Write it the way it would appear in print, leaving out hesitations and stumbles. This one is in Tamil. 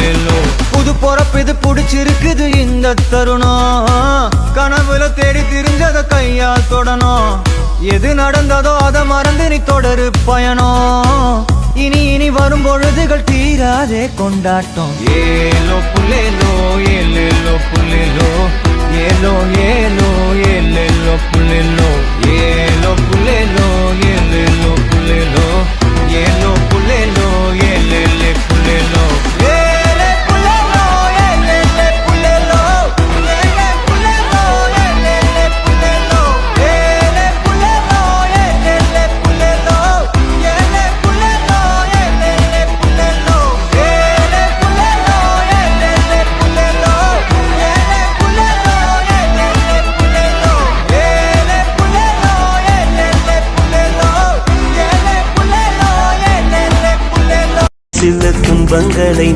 ஏலேலோ. புது பொறப்பு இது புடிச்சிருக்குது இந்த தருணம், கனவுல தேடி திரிஞ்சத கையால் தொடணும். எது நடந்ததோ அதை மறந்து நீ தொடரு பயணம். இனி இனி வரும் பொழுதுகள் தீராதே கொண்டாட்டம். ஏலோ புல்லேலோ ஏலேலோ புல்லேலோ, ஏலோ ஏலோ ஏலேலோ புல்லேலோ, ஏலோ புல்லேலோ ஏலேலோ புல்லேலோ, ஏலோ புல்லேலோ ஏலேலே புல்லேலோ. சில துன்பங்களை